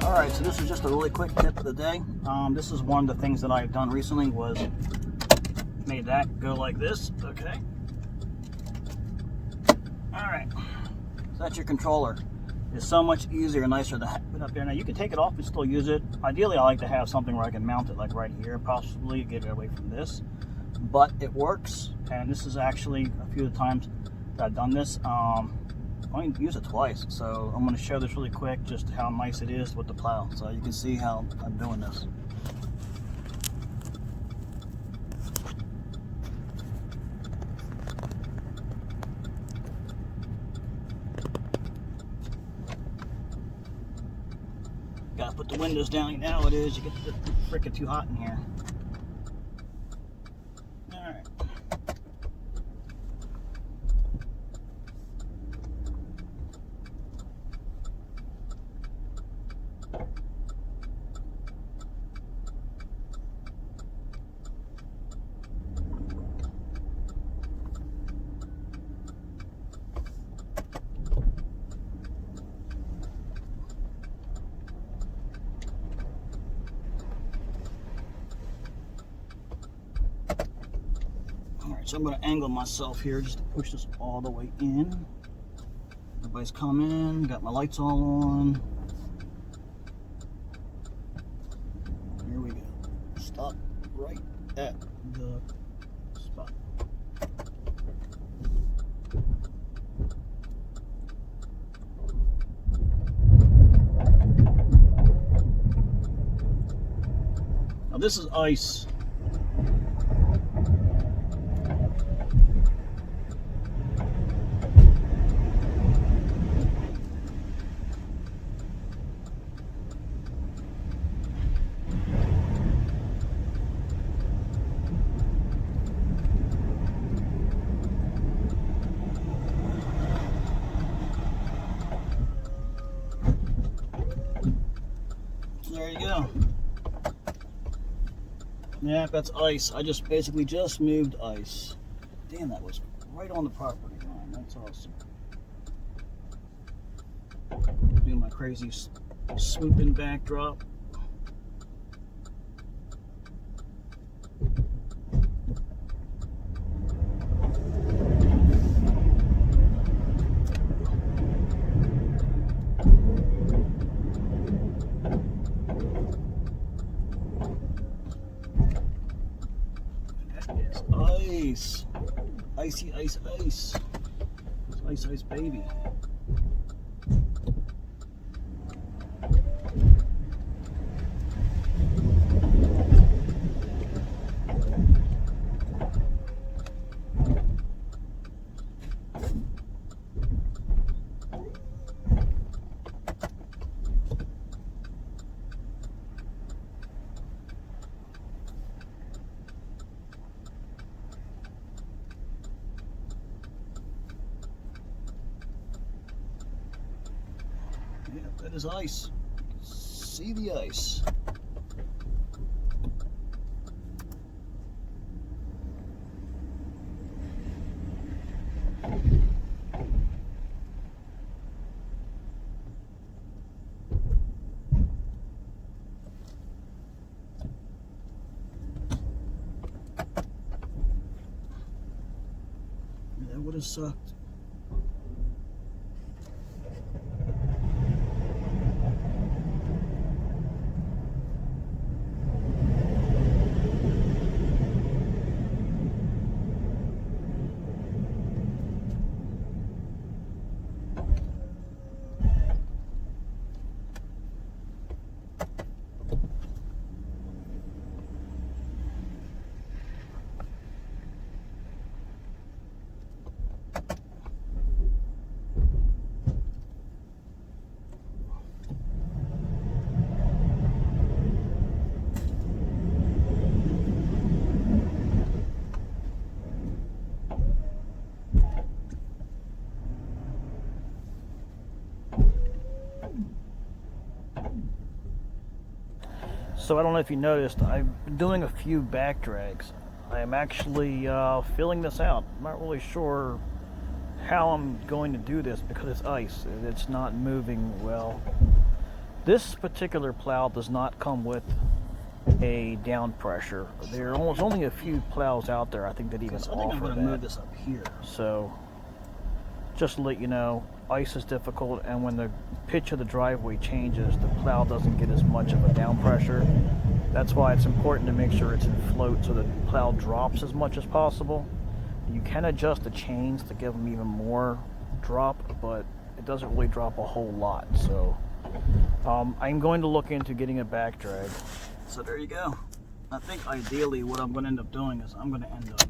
Alright, so this is just a really quick tip of the day. This is one of the things that I've done recently, was made that go like this. Okay. Alright, so that's your controller. It's so much easier and nicer to have it up there. Now you can take it off and still use it. Ideally, I like to have something where I can mount it like right here, possibly get it away from this. But it works, and this is actually a few of the times that I've done this. I only use it twice, so I'm going to show this really quick, just how nice it is with the plow, so you can see how I'm doing this. Gotta put the windows down. Now it is, you get the frickin' too hot in here. Alright. So I'm going to angle myself here just to push this all the way in. Everybody's coming, got my lights all on. Here we go. Stop right at the spot. Now this is ice. There you go. Yeah, that's ice. I just basically just moved ice. Damn, that was right on the property line. That's awesome. Doing my crazy swooping backdrop. Ice. Icy ice ice. Ice ice baby. Yeah, that is ice. See the ice. That would have sucked. Also, I don't know if you noticed, I've been doing a few back drags. I am actually filling this out. I'm not really sure how I'm going to do this because it's ice and it's not moving well. This particular plow does not come with a down pressure. There are almost only a few plows out there, I think, that even offer that. I think I'm going to move this up here. So, just to let you know, ice is difficult, and when the pitch of the driveway changes, the plow doesn't get as much of a down pressure. That's why it's important to make sure it's in float so the plow drops as much as possible. You can adjust the chains to give them even more drop, but it doesn't really drop a whole lot. So I'm going to look into getting a back drag. So there you go. I think ideally what I'm going to end up doing is I'm going to end up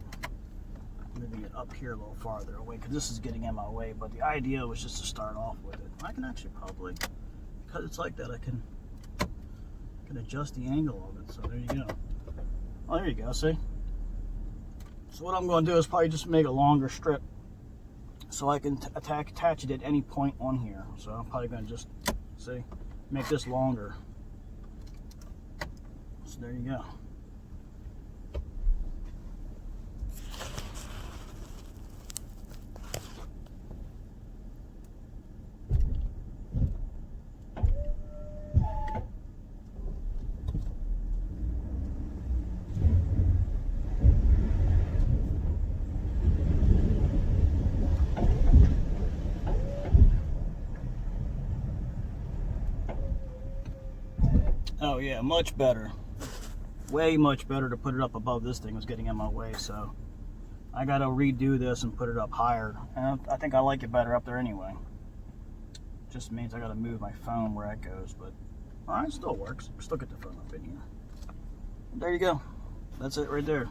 moving it up here a little farther away because this is getting in my way, but the idea was just to start off with it. I can actually probably, because it's like that, I can adjust the angle of it. So there you go. Oh, there you go, see? So what I'm going to do is probably just make a longer strip so I can attach it at any point on here. So I'm probably going to just, see, make this longer. So there you go. Oh yeah, much better. Way much better to put it up above this thing was getting in my way, so I gotta redo this and put it up higher. And I think I like it better up there anyway. Just means I gotta move my phone where it goes, but alright, it still works. Still get the phone up in here. There you go. That's it right there.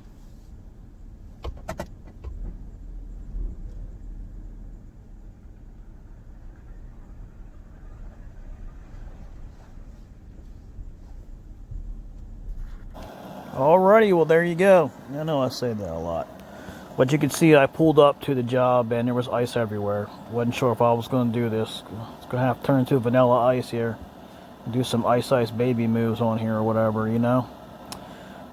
Alrighty, well there you go. I know I say that a lot. But you can see I pulled up to the job and there was ice everywhere. Wasn't sure if I was going to do this. It's going to have to turn into vanilla ice here. Do some ice baby moves on here or whatever, you know.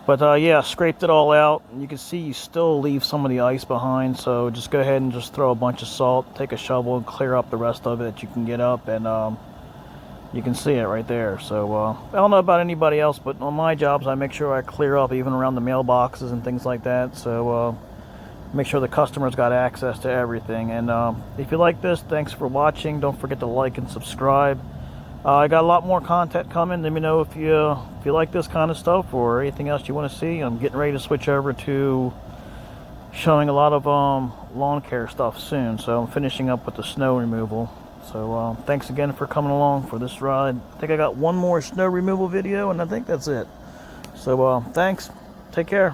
But yeah, scraped it all out. You can see you still leave some of the ice behind. So just go ahead and just throw a bunch of salt. Take a shovel and clear up the rest of it that you can get up. And you can see it right there. So I don't know about anybody else, but on my jobs I make sure I clear up even around the mailboxes and things like that. So make sure the customers got access to everything. And if you like this, thanks for watching. Don't forget to like and subscribe. I got a lot more content coming. Let me know if you like this kind of stuff or anything else you want to see. I'm getting ready to switch over to showing a lot of lawn care stuff soon. So I'm finishing up with the snow removal. So thanks again for coming along for this ride. I think I got one more snow removal video and I think that's it. So thanks. Take care.